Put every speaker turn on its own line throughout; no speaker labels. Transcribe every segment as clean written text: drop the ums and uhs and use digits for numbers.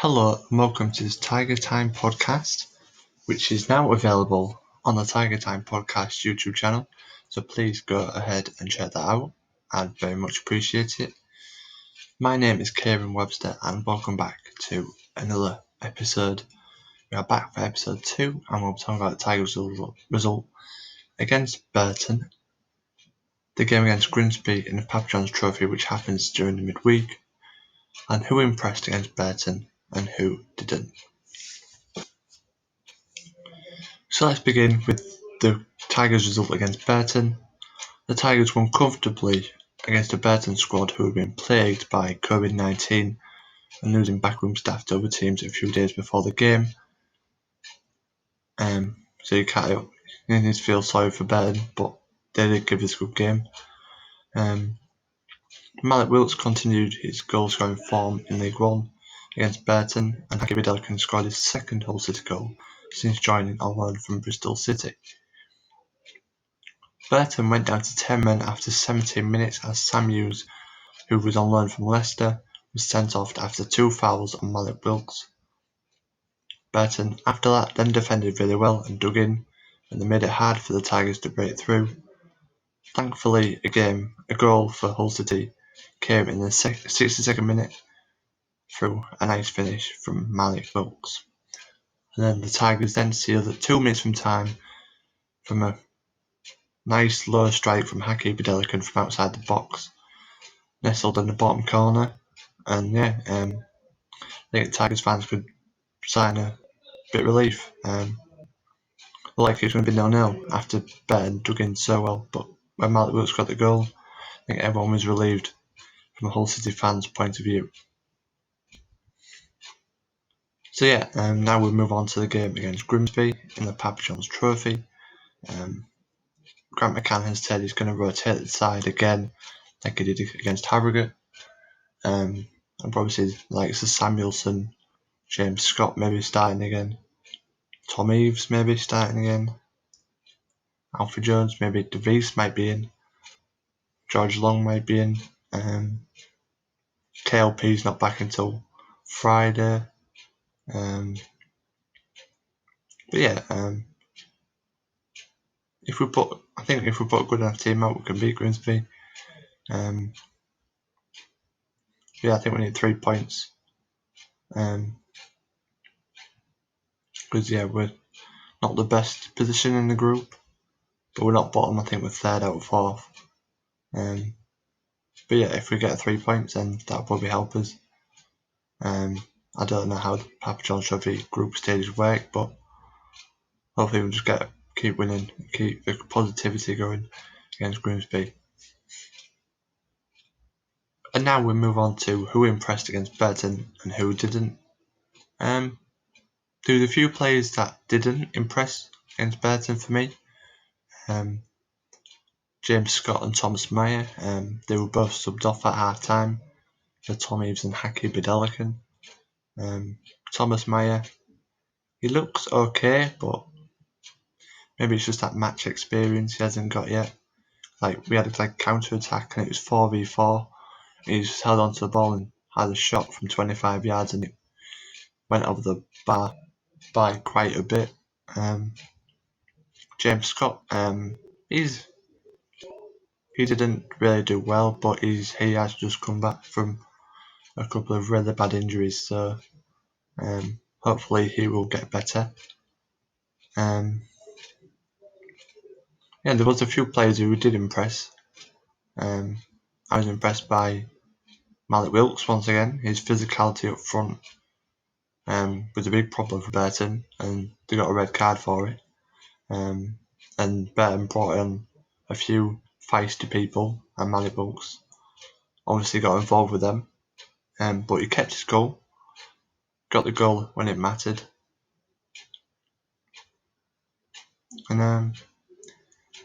Hello and welcome to this Tiger Time podcast, which is now available on the Tiger Time podcast YouTube channel. So please go ahead and check that out. I'd very much appreciate it. My name is Kieran Webster and welcome back to another episode. We are back for episode 2 and we'll be talking about the Tigers' result against Burton, the game against Grimsby in the Papa John's Trophy, which happens during the midweek, and who impressed against Burton and who didn't. So let's begin with the Tigers' result against Burton. The Tigers won comfortably against a Burton squad who had been plagued by COVID-19 and losing backroom staff to other teams a few days before the game. So you need to feel sorry for Burton, but they did give us a good game. Malik Wilkes continued his goal-scoring form in League One against Burton, and Hakim Delican scored his second Hull City goal since joining on loan from Bristol City. Burton went down to 10 men after 17 minutes as Sam Hughes, who was on loan from Leicester, was sent off after 2 fouls on Malik Wilkes. Burton, after that, then defended really well and dug in, and they made it hard for the Tigers to break through. Thankfully, a goal for Hull City came in the 62nd minute through a nice finish from Malik Wilkes. And then the Tigers then sealed it 2 minutes from time from a nice low strike from Hakim Delican from outside the box, nestled in the bottom corner. And I think Tigers fans could sign a bit of relief. Like it was going to be 0-0 after Burton dug in so well, but when Malik Wilkes got the goal, I think everyone was relieved from a Hull City fans' point of view. So now we'll move on to the game against Grimsby in the Papa John's Trophy. Grant McCann has said he's going to rotate the side again, like he did against Harrogate. And probably see like Samuelson, James Scott maybe starting again, Tom Eaves maybe starting again, Alfie Jones, maybe DeVries might be in, George Long might be in, KLP's not back until Friday. If we put a good enough team out, we can beat Grimsby. I think we need 3 points. Because we're not the best position in the group, but we're not bottom. I think we're third out of fourth. If we get 3 points, then that'll probably help us. I don't know how the Papa John's Trophy group stages work, but hopefully we'll just keep winning, keep the positivity going against Grimsby. And now we move on to who impressed against Burton and who didn't. There were a few players that didn't impress against Burton for me. James Scott and Thomas Meyer, they were both subbed off at half time for Tom Eaves and Hakim Delican. Thomas Meyer, he looks okay, but maybe it's just that match experience he hasn't got yet. Like we had a counter attack and it was 4v4. And he just held onto the ball and had a shot from 25 yards and it went over the bar by quite a bit. James Scott, he didn't really do well, but he has just come back from a couple of really bad injuries, so hopefully he will get better. There was a few players who did impress. I was impressed by Malik Wilkes once again. His physicality up front was a big problem for Burton, and they got a red card for it. And Burton brought in a few feisty people, and Malik Wilkes obviously got involved with them. But he kept his goal, got the goal when it mattered. And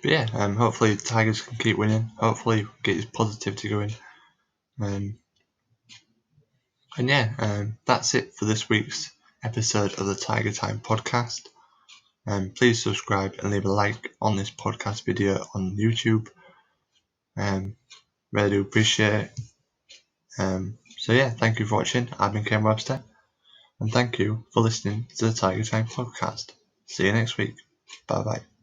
hopefully the Tigers can keep winning. Hopefully get his positivity going. That's it for this week's episode of the Tiger Time podcast. Please subscribe and leave a like on this podcast video on YouTube. Really do appreciate it. Thank you for watching. I've been Ken Webster. and thank you for listening to the Tiger Time podcast. See you next week. Bye bye.